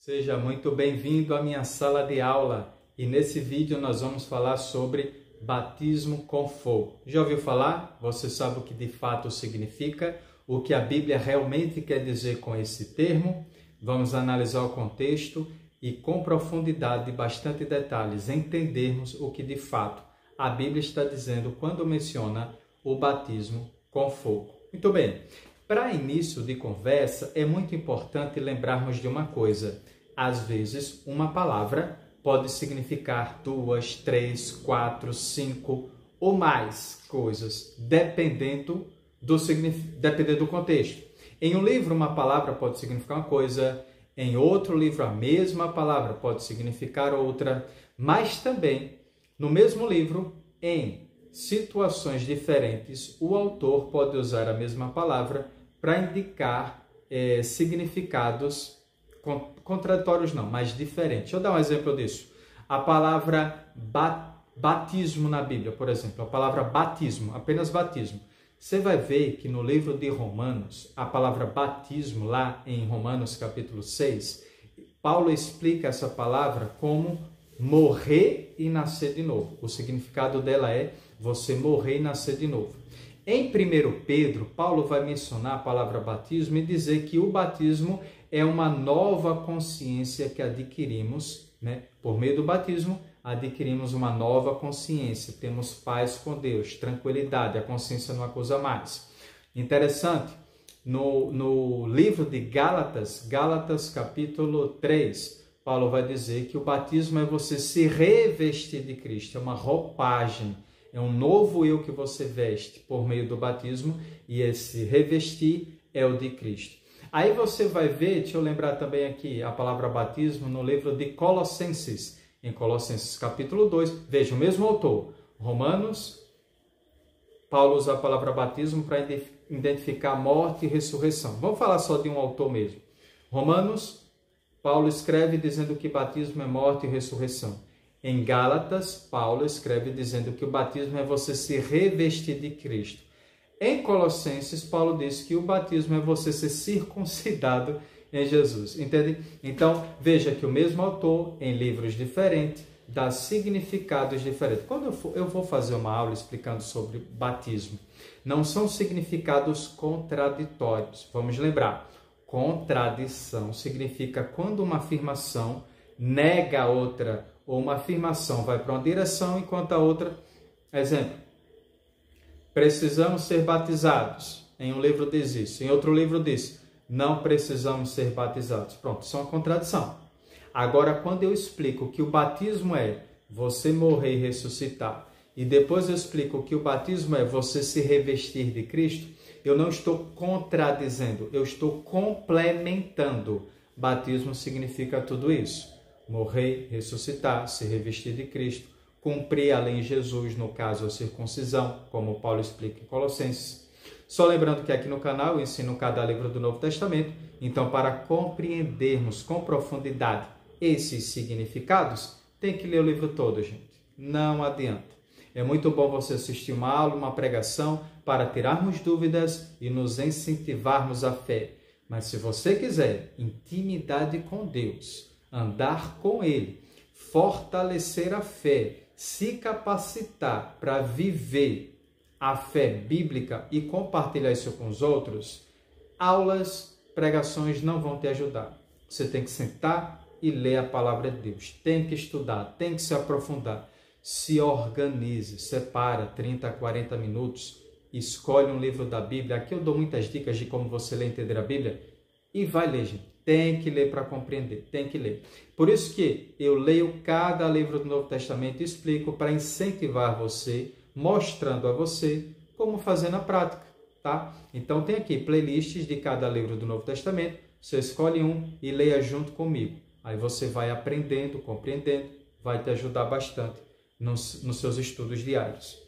Seja muito bem-vindo à minha sala de aula e nesse vídeo nós vamos falar sobre batismo com fogo. Já ouviu falar? Você sabe o que de fato significa? O que a Bíblia realmente quer dizer com esse termo? Vamos analisar o contexto e com profundidade e bastante detalhes entendermos o que de fato a Bíblia está dizendo quando menciona o batismo com fogo. Muito bem, para início de conversa é muito importante lembrarmos de uma coisa. Às vezes, uma palavra pode significar 2, 3, 4, 5 ou mais coisas, dependendo do contexto. Em um livro, uma palavra pode significar uma coisa, em outro livro, a mesma palavra pode significar outra, mas também, no mesmo livro, em situações diferentes, o autor pode usar a mesma palavra para indicar significados contraditórios não, mas diferentes. Deixa eu dar um exemplo disso. A palavra batismo na Bíblia, por exemplo, a palavra batismo, apenas batismo. Você vai ver que no livro de Romanos, a palavra batismo, lá em Romanos capítulo 6, Paulo explica essa palavra como morrer e nascer de novo. O significado dela é você morrer e nascer de novo. Em 1 Pedro, Paulo vai mencionar a palavra batismo e dizer que o batismo é uma nova consciência que adquirimos, né? Por meio do batismo, adquirimos uma nova consciência, temos paz com Deus, tranquilidade, a consciência não acusa mais. Interessante, no livro de Gálatas capítulo 3, Paulo vai dizer que o batismo é você se revestir de Cristo, é uma roupagem, é um novo eu que você veste por meio do batismo e esse revestir é o de Cristo. Aí você vai ver, deixa eu lembrar também aqui a palavra batismo no livro de Colossenses, em Colossenses capítulo 2, veja o mesmo autor, Romanos, Paulo usa a palavra batismo para identificar morte e ressurreição. Vamos falar só de um autor mesmo. Romanos, Paulo escreve dizendo que batismo é morte e ressurreição. Em Gálatas, Paulo escreve dizendo que o batismo é você se revestir de Cristo. Em Colossenses, Paulo diz que o batismo é você ser circuncidado em Jesus. Entende? Então, veja que o mesmo autor, em livros diferentes, dá significados diferentes. Quando eu vou fazer uma aula explicando sobre batismo, não são significados contraditórios. Vamos lembrar, contradição significa quando uma afirmação nega a outra, ou uma afirmação vai para uma direção enquanto a outra... Exemplo, precisamos ser batizados. Em um livro diz isso. Em outro livro diz, não precisamos ser batizados. Pronto, isso é uma contradição. Agora, quando eu explico que o batismo é você morrer e ressuscitar, e depois eu explico que o batismo é você se revestir de Cristo, eu não estou contradizendo, eu estou complementando. Batismo significa tudo isso. Morrer, ressuscitar, se revestir de Cristo, cumprir a lei em Jesus, no caso a circuncisão, como Paulo explica em Colossenses. Só lembrando que aqui no canal eu ensino cada livro do Novo Testamento, então para compreendermos com profundidade esses significados, tem que ler o livro todo, gente. Não adianta. É muito bom você assistir uma aula, uma pregação, para tirarmos dúvidas e nos incentivarmos à fé. Mas se você quiser intimidade com Deus, andar com Ele, fortalecer a fé, se capacitar para viver a fé bíblica e compartilhar isso com os outros, aulas, pregações não vão te ajudar. Você tem que sentar e ler a palavra de Deus. Tem que estudar, tem que se aprofundar. Se organize, separa 30 a 40 minutos, escolhe um livro da Bíblia. Aqui eu dou muitas dicas de como você ler e entender a Bíblia. E vai ler, gente. Tem que ler para compreender, tem que ler. Por isso que eu leio cada livro do Novo Testamento e explico para incentivar você, mostrando a você como fazer na prática, tá? Então tem aqui playlists de cada livro do Novo Testamento, você escolhe um e leia junto comigo. Aí você vai aprendendo, compreendendo, vai te ajudar bastante nos seus estudos diários.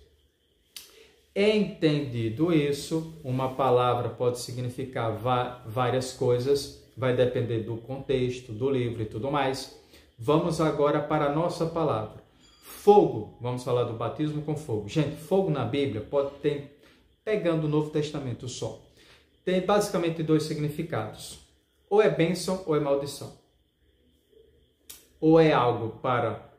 Entendido isso, uma palavra pode significar várias coisas, vai depender do contexto, do livro e tudo mais. Vamos agora para a nossa palavra. Fogo, vamos falar do batismo com fogo. Gente, fogo na Bíblia pode ter, pegando o Novo Testamento só, tem basicamente dois significados. Ou é bênção ou é maldição. ou é algo para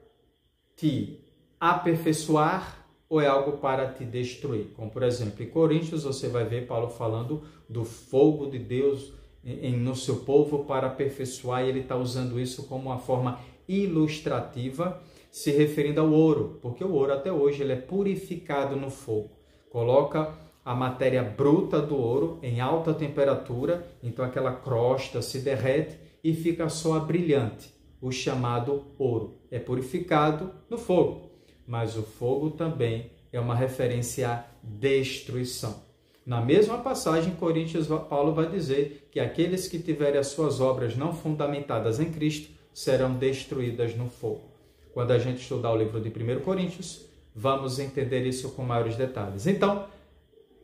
te aperfeiçoar, ou é algo para te destruir. Como, por exemplo, em Coríntios, você vai ver Paulo falando do fogo de Deus no seu povo para aperfeiçoar, e ele está usando isso como uma forma ilustrativa, se referindo ao ouro, porque o ouro até hoje ele é purificado no fogo. Coloca a matéria bruta do ouro em alta temperatura, então aquela crosta se derrete e fica só a brilhante, o chamado ouro. É purificado no fogo, mas o fogo também é uma referência à destruição. Na mesma passagem, em Coríntios, Paulo vai dizer que aqueles que tiverem as suas obras não fundamentadas em Cristo serão destruídas no fogo. Quando a gente estudar o livro de 1 Coríntios, vamos entender isso com maiores detalhes. Então,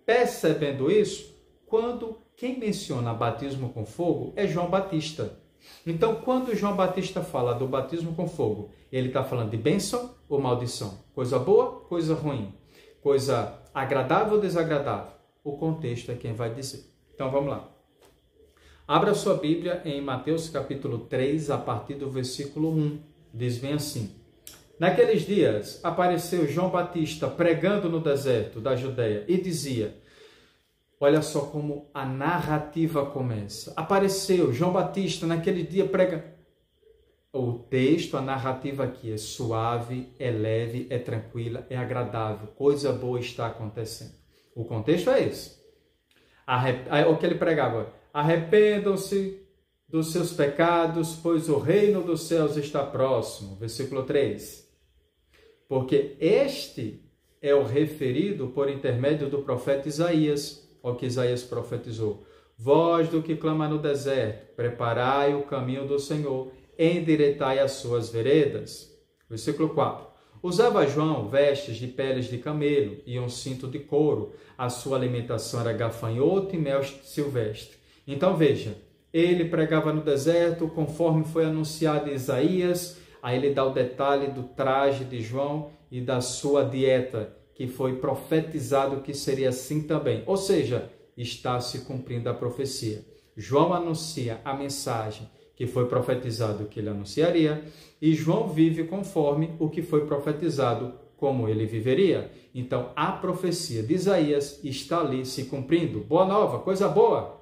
percebendo isso, quem menciona batismo com fogo é João Batista. Então, quando João Batista fala do batismo com fogo, ele está falando de bênção ou maldição? Coisa boa, coisa ruim? Coisa agradável ou desagradável? O contexto é quem vai dizer. Então, vamos lá. Abra sua Bíblia em Mateus capítulo 3, a partir do versículo 1. Diz bem assim: Naqueles dias apareceu João Batista pregando no deserto da Judeia e dizia, olha só como a narrativa começa. Apareceu João Batista naquele dia pregando. O texto, a narrativa aqui é suave, é leve, é tranquila, é agradável. Coisa boa está acontecendo. O contexto é esse. O que ele pregava: arrependam-se dos seus pecados, pois o reino dos céus está próximo. Versículo 3. Porque este é o referido por intermédio do profeta Isaías, ao que Isaías profetizou. Voz do que clama no deserto, preparai o caminho do Senhor, endireitai as suas veredas. Versículo 4. Usava João vestes de peles de camelo e um cinto de couro. A sua alimentação era gafanhoto e mel silvestre. Então veja, ele pregava no deserto, conforme foi anunciado em Isaías. Aí ele dá o detalhe do traje de João e da sua dieta, que foi profetizado que seria assim também. Ou seja, está se cumprindo a profecia. João anuncia a mensagem que foi profetizado que ele anunciaria, e João vive conforme o que foi profetizado, como ele viveria. Então, a profecia de Isaías está ali se cumprindo. Boa nova, coisa boa.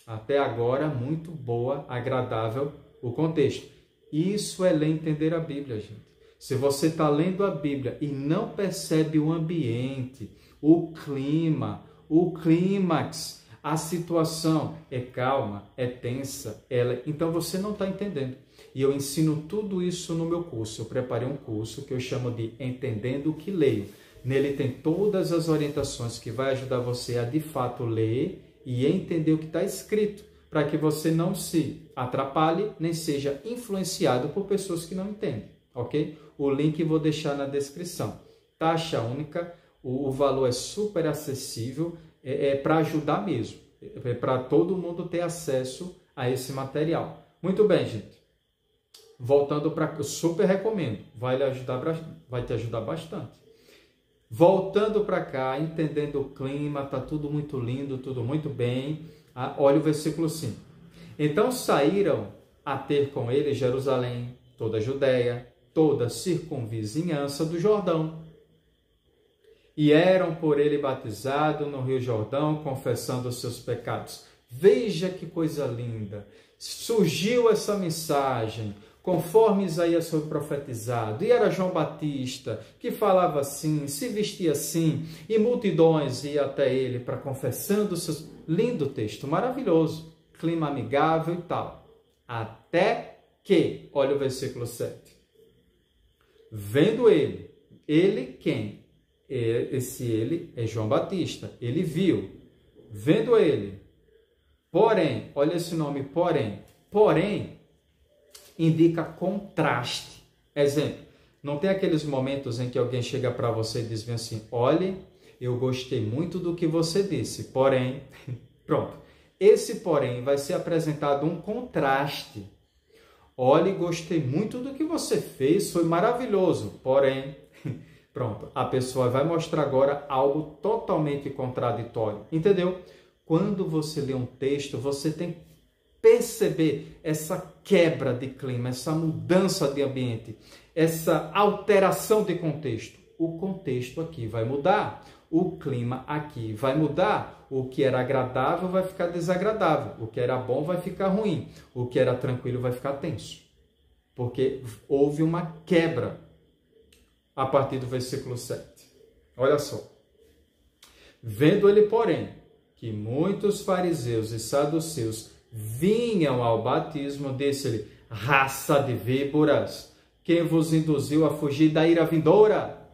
Até agora, muito boa, agradável o contexto. Isso é ler e entender a Bíblia, gente. Se você está lendo a Bíblia e não percebe o ambiente, o clima, o clímax, a situação é calma, é tensa, então você não está entendendo. E eu ensino tudo isso no meu curso. Eu preparei um curso que eu chamo de Entendendo o que Leio. Nele tem todas as orientações que vai ajudar você a, de fato, ler e entender o que está escrito, para que você não se atrapalhe, nem seja influenciado por pessoas que não entendem, ok? O link eu vou deixar na descrição. Taxa única, o valor é super acessível, é para ajudar mesmo, é para todo mundo ter acesso a esse material. Muito bem, gente. Voltando para... Eu super recomendo, vai te ajudar bastante. Voltando para cá, entendendo o clima, está tudo muito lindo, tudo muito bem. Olha o versículo 5. Então saíram a ter com ele Jerusalém, toda a Judéia, toda a circunvizinhança do Jordão. E eram por ele batizados no Rio Jordão, confessando os seus pecados. Veja que coisa linda! Surgiu essa mensagem, conforme Isaías foi profetizado. E era João Batista, que falava assim, se vestia assim, e multidões iam até ele para confessando os seus... Lindo texto, maravilhoso, clima amigável e tal. Até que, olha o versículo 7. Vendo ele quem? Esse ele é João Batista, ele viu, vendo ele, porém, olha esse nome, porém, indica contraste. Exemplo, não tem aqueles momentos em que alguém chega para você e diz assim, olhe, eu gostei muito do que você disse, porém, pronto, esse porém vai ser apresentado um contraste. Olhe, gostei muito do que você fez, foi maravilhoso, porém... Pronto, a pessoa vai mostrar agora algo totalmente contraditório. Entendeu? Quando você lê um texto, você tem perceber essa quebra de clima, essa mudança de ambiente, essa alteração de contexto, o contexto aqui vai mudar, o clima aqui vai mudar, o que era agradável vai ficar desagradável, o que era bom vai ficar ruim, o que era tranquilo vai ficar tenso, porque houve uma quebra a partir do versículo 7. Olha só. Vendo ele, porém, que muitos fariseus e saduceus vinham ao batismo, disse-lhe: raça de víboras, quem vos induziu a fugir da ira vindoura?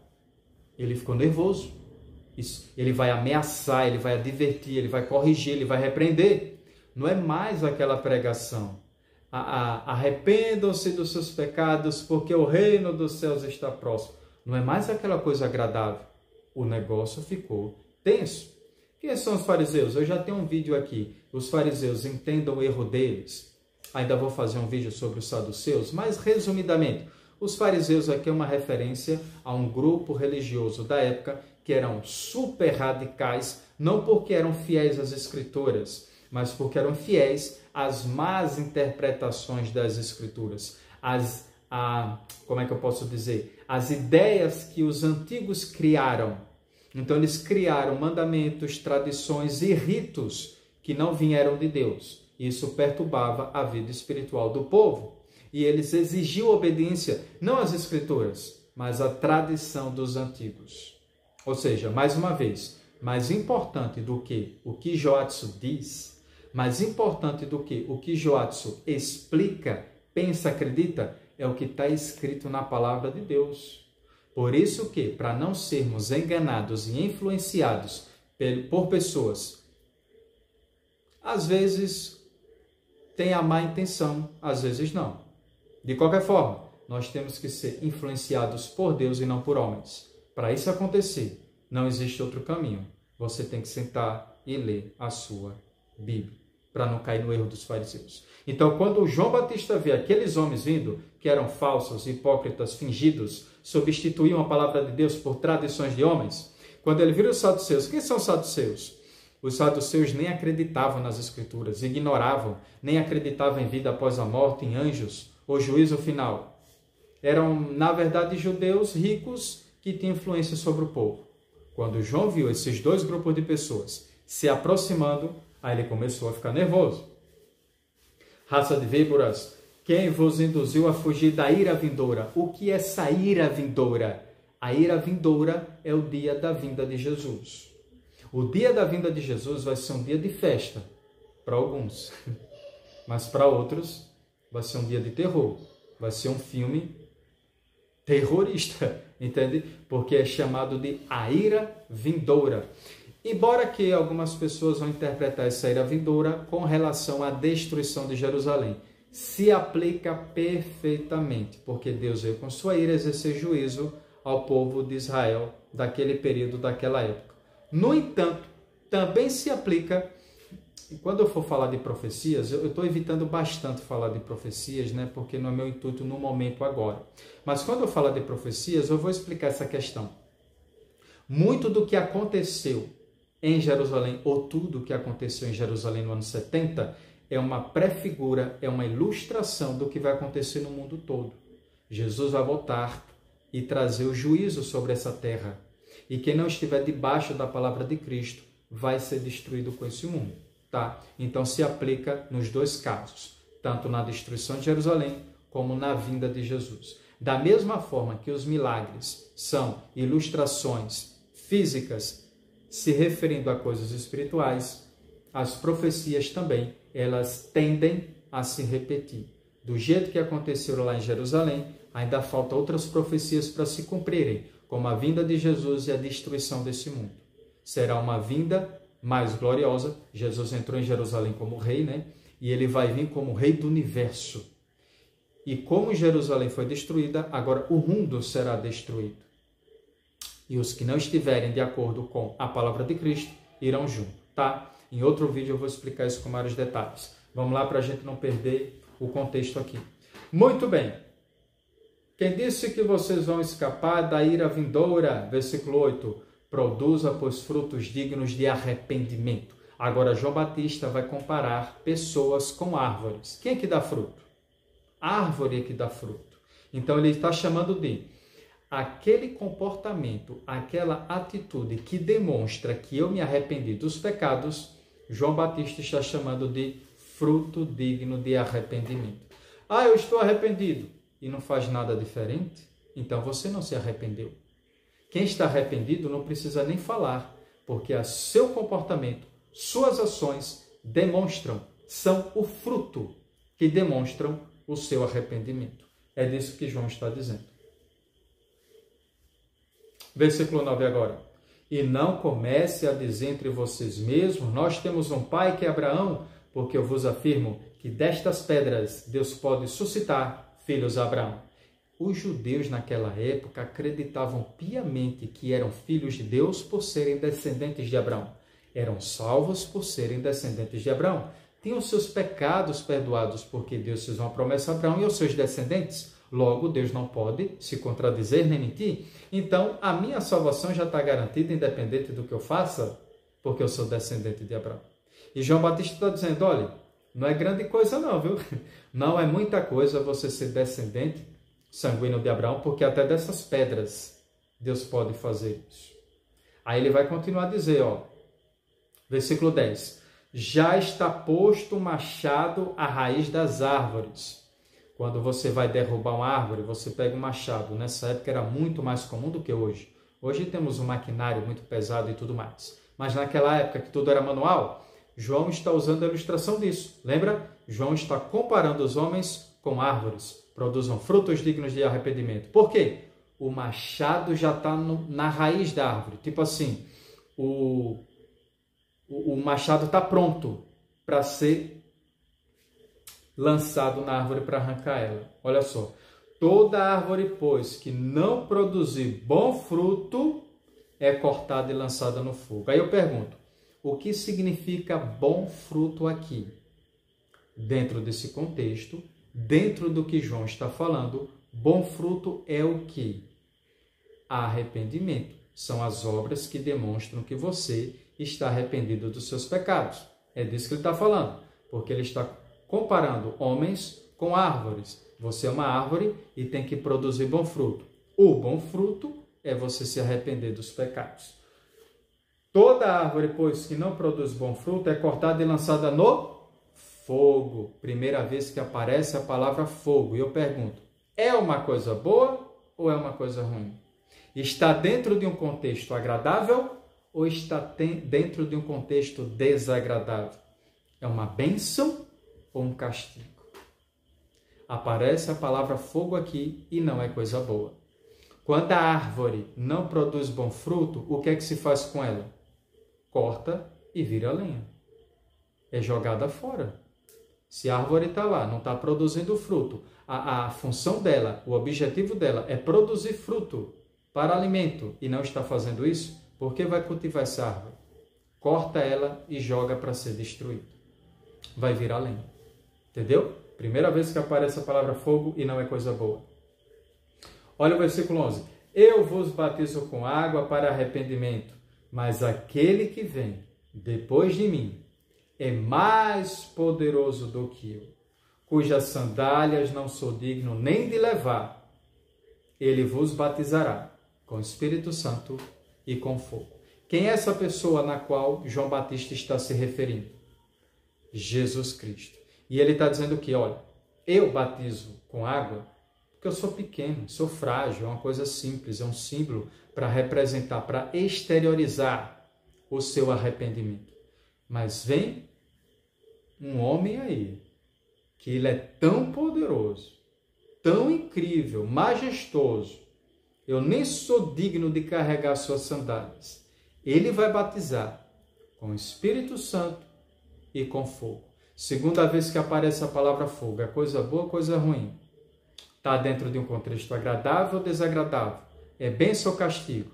Ele ficou nervoso. Ele vai ameaçar, ele vai advertir, ele vai corrigir, ele vai repreender. Não é mais aquela pregação: arrependam-se dos seus pecados, porque o reino dos céus está próximo. Não é mais aquela coisa agradável. O negócio ficou tenso. Quem são os fariseus? Eu já tenho um vídeo aqui. Os fariseus, entendam o erro deles. Ainda vou fazer um vídeo sobre os saduceus, mas resumidamente, os fariseus aqui é uma referência a um grupo religioso da época que eram super radicais, não porque eram fiéis às escrituras, mas porque eram fiéis às más interpretações das escrituras, como é que eu posso dizer? As ideias que os antigos criaram. Então eles criaram mandamentos, tradições e ritos que não vieram de Deus. Isso perturbava a vida espiritual do povo. E eles exigiam obediência, não às escrituras, mas à tradição dos antigos. Ou seja, mais uma vez, mais importante do que o que Joatsu diz, mais importante do que o que Joatsu explica, pensa, acredita, é o que está escrito na palavra de Deus. Por isso que, para não sermos enganados e influenciados por pessoas, às vezes tem a má intenção, às vezes não. De qualquer forma, nós temos que ser influenciados por Deus e não por homens. Para isso acontecer, não existe outro caminho. Você tem que sentar e ler a sua Bíblia, para não cair no erro dos fariseus. Então, quando João Batista vê aqueles homens vindo, que eram falsos, hipócritas, fingidos, substituíam a palavra de Deus por tradições de homens, quando ele vira os saduceus, quem são os saduceus? Os saduceus nem acreditavam nas escrituras, ignoravam, nem acreditavam em vida após a morte, em anjos, ou juízo final. Eram, na verdade, judeus ricos que tinham influência sobre o povo. Quando João viu esses dois grupos de pessoas se aproximando, aí ele começou a ficar nervoso. Raça de víboras, quem vos induziu a fugir da ira vindoura? O que é essa ira vindoura? A ira vindoura é o dia da vinda de Jesus. O dia da vinda de Jesus vai ser um dia de festa para alguns, mas para outros vai ser um dia de terror. Vai ser um filme terrorista, entende? Porque é chamado de a ira vindoura. Embora que algumas pessoas vão interpretar essa ira vindoura com relação à destruição de Jerusalém, se aplica perfeitamente, porque Deus veio com sua ira exercer juízo ao povo de Israel daquele período, daquela época. No entanto, também se aplica, e quando eu for falar de profecias, eu estou evitando bastante falar de profecias, né? Porque não é meu intuito no momento agora. Mas quando eu falar de profecias, eu vou explicar essa questão. Muito do que aconteceu em Jerusalém, ou tudo o que aconteceu em Jerusalém no ano 70, é uma prefigura, é uma ilustração do que vai acontecer no mundo todo. Jesus vai voltar e trazer o juízo sobre essa terra. E quem não estiver debaixo da palavra de Cristo vai ser destruído com esse mundo. Tá? Então se aplica nos dois casos, tanto na destruição de Jerusalém como na vinda de Jesus. Da mesma forma que os milagres são ilustrações físicas se referindo a coisas espirituais, as profecias também, elas tendem a se repetir. Do jeito que aconteceu lá em Jerusalém, ainda faltam outras profecias para se cumprirem, como a vinda de Jesus e a destruição desse mundo. Será uma vinda mais gloriosa. Jesus entrou em Jerusalém como rei, né? E ele vai vir como rei do universo. E como Jerusalém foi destruída, agora o mundo será destruído. E os que não estiverem de acordo com a palavra de Cristo irão junto, tá? Em outro vídeo eu vou explicar isso com maiores detalhes. Vamos lá para a gente não perder o contexto aqui. Muito bem. Quem disse que vocês vão escapar da ira vindoura? Versículo 8. Produza, pois, frutos dignos de arrependimento. Agora, João Batista vai comparar pessoas com árvores. Quem é que dá fruto? A árvore é que dá fruto. Então, ele está chamando de aquele comportamento, aquela atitude que demonstra que eu me arrependi dos pecados, João Batista está chamando de fruto digno de arrependimento. Ah, eu estou arrependido e não faz nada diferente? Então você não se arrependeu. Quem está arrependido não precisa nem falar, porque seu comportamento, suas ações demonstram, são o fruto que demonstram o seu arrependimento. É disso que João está dizendo. Versículo 9 agora. E não comece a dizer entre vocês mesmos, nós temos um pai que é Abraão, porque eu vos afirmo que destas pedras Deus pode suscitar filhos a Abraão. Os judeus naquela época acreditavam piamente que eram filhos de Deus por serem descendentes de Abraão. Eram salvos por serem descendentes de Abraão. Tinham seus pecados perdoados porque Deus fez uma promessa a Abraão e aos seus descendentes. Logo, Deus não pode se contradizer nem mentir. Então, a minha salvação já está garantida, independente do que eu faça, porque eu sou descendente de Abraão. E João Batista está dizendo, olha, não é grande coisa não, viu? Não é muita coisa você ser descendente sanguíneo de Abraão, porque até dessas pedras Deus pode fazer isso. Aí ele vai continuar a dizer, ó, versículo 10. Já está posto o machado à raiz das árvores. Quando você vai derrubar uma árvore, você pega um machado. Nessa época era muito mais comum do que hoje. Hoje temos um maquinário muito pesado e tudo mais. Mas naquela época que tudo era manual, João está usando a ilustração disso. Lembra? João está comparando os homens com árvores. Produzam frutos dignos de arrependimento. Por quê? O machado já está na raiz da árvore. Tipo assim, o machado está pronto para ser lançado na árvore para arrancar ela. Olha só. Toda árvore, pois, que não produzir bom fruto, é cortada e lançada no fogo. Aí eu pergunto, o que significa bom fruto aqui? Dentro desse contexto, dentro do que João está falando, bom fruto é o quê? Arrependimento. São as obras que demonstram que você está arrependido dos seus pecados. É disso que ele está falando, porque ele está comparando homens com árvores. Você é uma árvore e tem que produzir bom fruto. O bom fruto é você se arrepender dos pecados. Toda árvore, pois, que não produz bom fruto, é cortada e lançada no fogo. Primeira vez que aparece a palavra fogo. E eu pergunto, é uma coisa boa ou é uma coisa ruim? Está dentro de um contexto agradável ou está dentro de um contexto desagradável? É uma bênção ou um castigo? Aparece a palavra fogo aqui e não é coisa boa. Quando a árvore não produz bom fruto, o que é que se faz com ela? Corta e vira lenha. É jogada fora. Se a árvore está lá, não está produzindo fruto, a função dela, o objetivo dela é produzir fruto para alimento e não está fazendo isso, por que vai cultivar essa árvore? Corta ela e joga para ser destruída. Vai virar lenha. Entendeu? Primeira vez que aparece a palavra fogo e não é coisa boa. Olha o versículo 11. Eu vos batizo com água para arrependimento, mas aquele que vem depois de mim é mais poderoso do que eu, cujas sandálias não sou digno nem de levar. Ele vos batizará com o Espírito Santo e com fogo. Quem é essa pessoa na qual João Batista está se referindo? Jesus Cristo. E ele está dizendo que, olha, eu batizo com água porque eu sou pequeno, sou frágil, é uma coisa simples, é um símbolo para representar, para exteriorizar o seu arrependimento. Mas vem um homem aí, que ele é tão poderoso, tão incrível, majestoso, eu nem sou digno de carregar suas sandálias. Ele vai batizar com o Espírito Santo e com fogo. Segunda vez que aparece a palavra fogo, é coisa boa ou coisa ruim? Está dentro de um contexto agradável ou desagradável? É bênção ou castigo?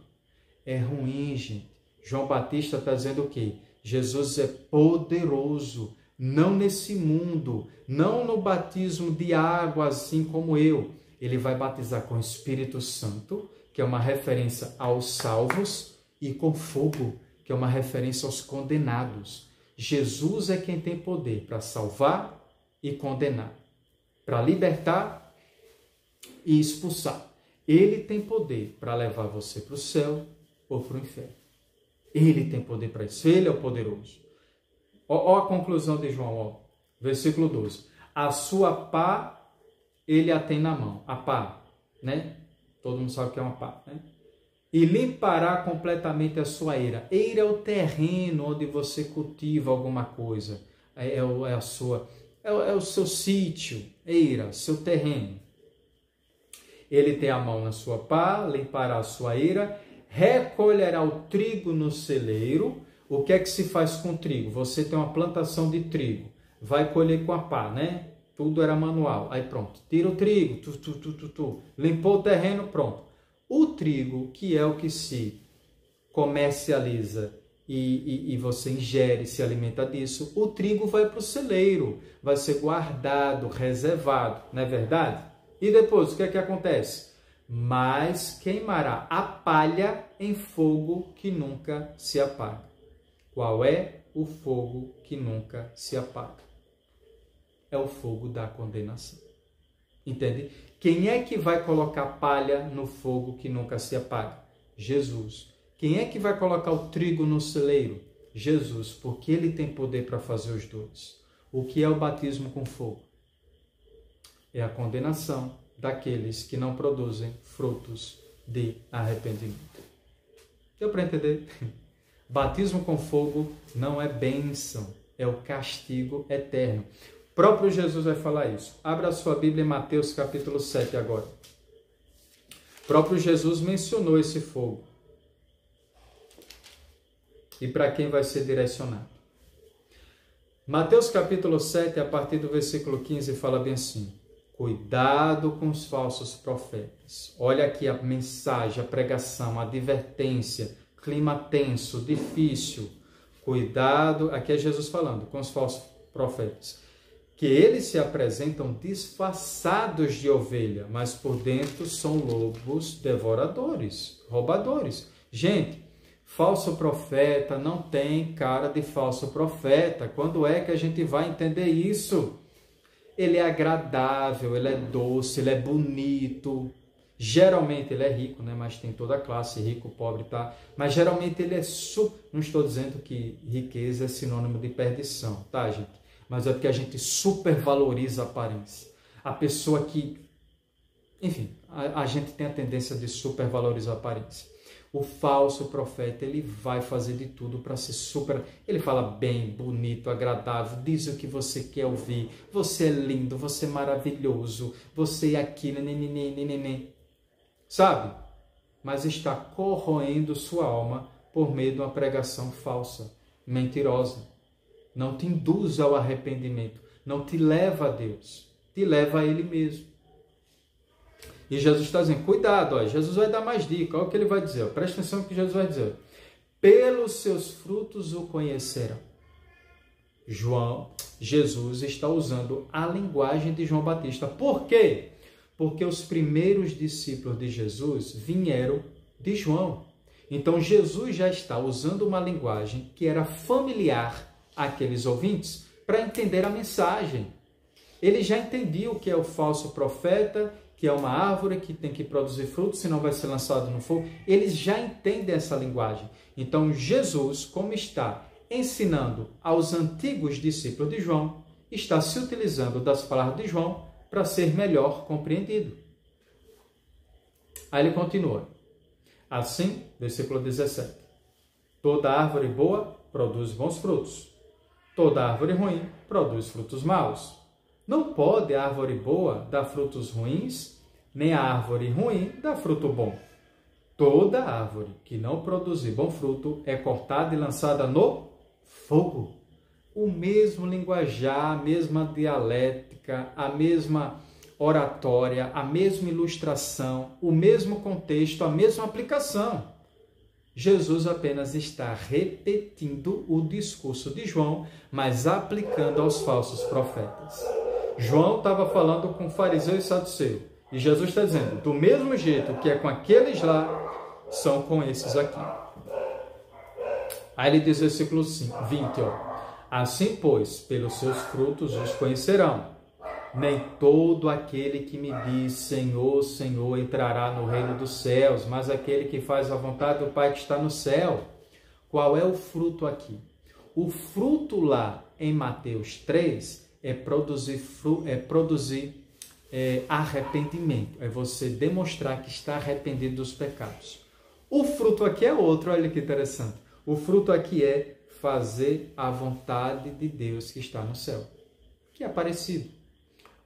É ruim, gente. João Batista está dizendo o quê? Jesus é poderoso, não nesse mundo, não no batismo de água assim como eu. Ele vai batizar com o Espírito Santo, que é uma referência aos salvos, e com fogo, que é uma referência aos condenados. Jesus é quem tem poder para salvar e condenar, para libertar e expulsar. Ele tem poder para levar você para o céu ou para o inferno. Ele tem poder para isso. Ele é o poderoso. Ó a conclusão de João, ó. Versículo 12. A sua pá, ele a tem na mão. A pá, né? Todo mundo sabe o que é uma pá, né? E limpará completamente a sua eira. Eira é o terreno onde você cultiva alguma coisa. É o seu sítio. Eira, seu terreno. Ele tem a mão na sua pá, limpará a sua eira, recolherá o trigo no celeiro. O que é que se faz com o trigo? Você tem uma plantação de trigo, vai colher com a pá, né? Tudo era manual. Aí pronto, tira o trigo, limpou o terreno, pronto. O trigo, que é o que se comercializa e você ingere, se alimenta disso, o trigo vai para o celeiro, vai ser guardado, reservado, não é verdade? E depois, o que é que acontece? Mas queimará a palha em fogo que nunca se apaga. Qual é o fogo que nunca se apaga? É o fogo da condenação. Entende? Quem é que vai colocar palha no fogo que nunca se apaga? Jesus. Quem é que vai colocar o trigo no celeiro? Jesus, porque ele tem poder para fazer os dois. O que é o batismo com fogo? É a condenação daqueles que não produzem frutos de arrependimento. Deu para entender? Batismo com fogo não é bênção, é o castigo eterno. O próprio Jesus vai falar isso. Abra a sua Bíblia em Mateus capítulo 7 agora. O próprio Jesus mencionou esse fogo. E para quem vai ser direcionado? Mateus capítulo 7, a partir do versículo 15, fala bem assim: cuidado com os falsos profetas. Olha aqui a mensagem, a pregação, a advertência, clima tenso, difícil. Cuidado, aqui é Jesus falando, com os falsos profetas. Que eles se apresentam disfarçados de ovelha, mas por dentro são lobos devoradores, roubadores. Gente, falso profeta não tem cara de falso profeta. Quando é que a gente vai entender isso? Ele é agradável, ele é doce, ele é bonito. Geralmente ele é rico, né? Mas tem toda a classe, rico, pobre, tá? Mas geralmente ele é Não estou dizendo que riqueza é sinônimo de perdição, tá, gente? Mas é porque a gente supervaloriza a aparência. A pessoa que... Enfim, a gente tem a tendência de supervalorizar a aparência. O falso profeta, ele vai fazer de tudo para ser super... Ele fala bem, bonito, agradável, diz o que você quer ouvir. Você é lindo, você é maravilhoso, você é aquilo, neném. Sabe? Mas está corroendo sua alma por meio de uma pregação falsa, mentirosa. Não te induz ao arrependimento, não te leva a Deus, te leva a Ele mesmo. E Jesus está dizendo, cuidado, ó, Jesus vai dar mais dica, olha o que ele vai dizer, ó, presta atenção no que Jesus vai dizer. Pelos seus frutos o conhecerão. Jesus está usando a linguagem de João Batista. Por quê? Porque os primeiros discípulos de Jesus vieram de João. Então Jesus já está usando uma linguagem que era familiar àqueles ouvintes para entender a mensagem. Ele já entendia o que é o falso profeta, que é uma árvore que tem que produzir frutos, senão vai ser lançado no fogo. Eles já entendem essa linguagem. Então Jesus, como está ensinando aos antigos discípulos de João, está se utilizando das palavras de João para ser melhor compreendido. Aí ele continua. Assim, versículo 17. Toda árvore boa produz bons frutos. Toda árvore ruim produz frutos maus. Não pode a árvore boa dar frutos ruins, nem a árvore ruim dar fruto bom. Toda árvore que não produzir bom fruto é cortada e lançada no fogo. O mesmo linguajar, a mesma dialética, a mesma oratória, a mesma ilustração, o mesmo contexto, a mesma aplicação. Jesus apenas está repetindo o discurso de João, mas aplicando aos falsos profetas. João estava falando com fariseu e saduceu, e Jesus está dizendo, do mesmo jeito que é com aqueles lá, são com esses aqui. Aí ele diz no versículo 20, ó, Assim, pois, pelos seus frutos os conhecerão. Nem todo aquele que me diz Senhor, Senhor entrará no reino dos céus, mas aquele que faz a vontade do Pai que está no céu. Qual é o fruto aqui? O fruto lá em Mateus 3 é produzir arrependimento, é você demonstrar que está arrependido dos pecados. O fruto aqui é outro, olha que interessante. O fruto aqui é fazer a vontade de Deus que está no céu, que é parecido.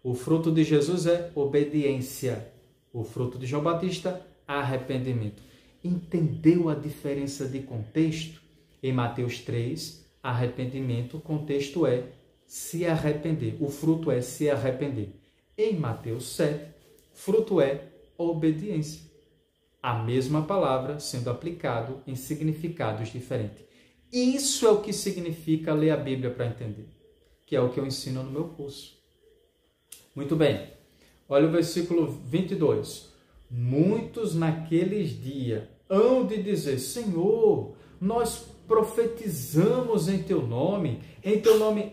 O fruto de Jesus é obediência. O fruto de João Batista, arrependimento. Entendeu a diferença de contexto? Em Mateus 3, arrependimento, o contexto é se arrepender. O fruto é se arrepender. Em Mateus 7, fruto é obediência. A mesma palavra sendo aplicado em significados diferentes. Isso é o que significa ler a Bíblia para entender, que é o que eu ensino no meu curso. Muito bem, olha o versículo 22. Muitos naqueles dias hão de dizer, Senhor, nós profetizamos em Teu nome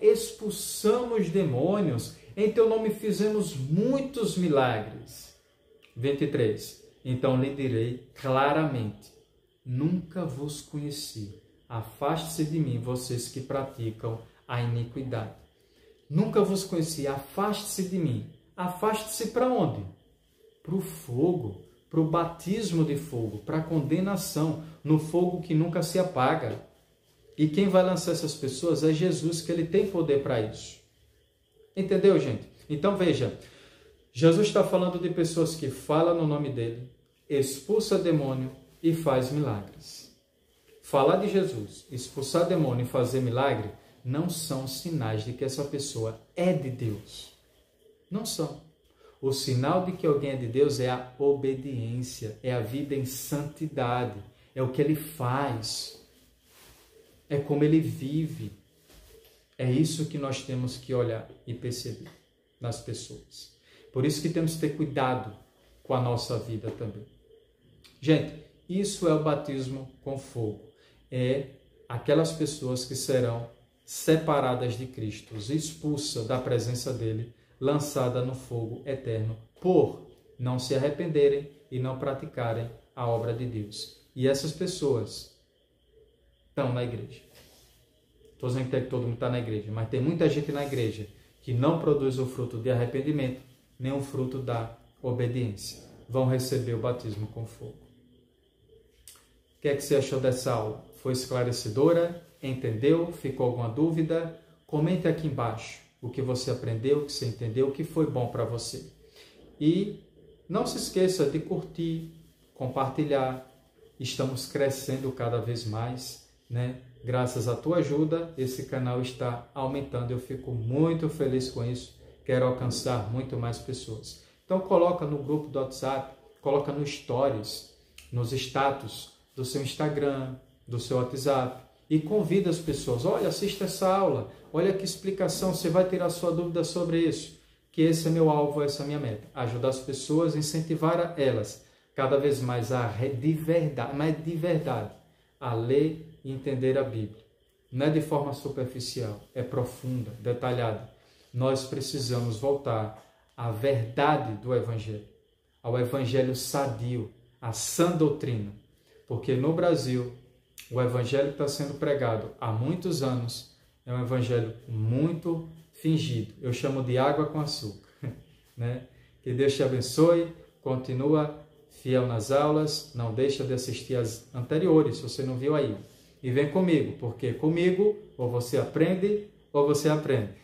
expulsamos demônios, em Teu nome fizemos muitos milagres. 23. Então lhe direi claramente, nunca vos conheci. Afaste-se de mim, vocês que praticam a iniquidade. Nunca vos conheci, afaste-se de mim. Afaste-se para onde? Para o fogo, para o batismo de fogo, para a condenação, no fogo que nunca se apaga. E quem vai lançar essas pessoas é Jesus, que ele tem poder para isso. Entendeu, gente? Então veja, Jesus está falando de pessoas que falam no nome dele, expulsa demônio e faz milagres. Falar de Jesus, expulsar demônio e fazer milagre, não são sinais de que essa pessoa é de Deus. Não são. O sinal de que alguém é de Deus é a obediência, é a vida em santidade, é o que ele faz, é como ele vive. É isso que nós temos que olhar e perceber nas pessoas. Por isso que temos que ter cuidado com a nossa vida também. Gente, isso é o batismo com fogo. É aquelas pessoas que serão separadas de Cristo, expulsas da presença dele, lançadas no fogo eterno, por não se arrependerem e não praticarem a obra de Deus. E essas pessoas estão na igreja. Estou dizendo que todo mundo está na igreja, mas tem muita gente na igreja que não produz o fruto de arrependimento, nem o fruto da obediência. Vão receber o batismo com fogo. O que é que você achou dessa aula? Foi esclarecedora? Entendeu? Ficou alguma dúvida? Comente aqui embaixo o que você aprendeu, o que você entendeu, o que foi bom para você. E não se esqueça de curtir, compartilhar. Estamos crescendo cada vez mais, né? Graças à tua ajuda, esse canal está aumentando. Eu fico muito feliz com isso. Quero alcançar muito mais pessoas. Então coloca no grupo do WhatsApp, coloca no Stories, nos status do seu Instagram, do seu WhatsApp e convida as pessoas. Olha, assista essa aula, olha que explicação, você vai tirar sua dúvida sobre isso. Que esse é meu alvo, essa é a minha meta. Ajudar as pessoas, incentivar elas cada vez mais de verdade, a ler e entender a Bíblia. Não é de forma superficial, é profunda, detalhada. Nós precisamos voltar à verdade do Evangelho, ao Evangelho sadio, à sã doutrina. Porque no Brasil, o Evangelho que está sendo pregado há muitos anos é um Evangelho muito fingido. Eu chamo de água com açúcar. Né? Que Deus te abençoe, continua fiel nas aulas, não deixa de assistir as anteriores, se você não viu aí. E vem comigo, porque comigo ou você aprende ou você aprende.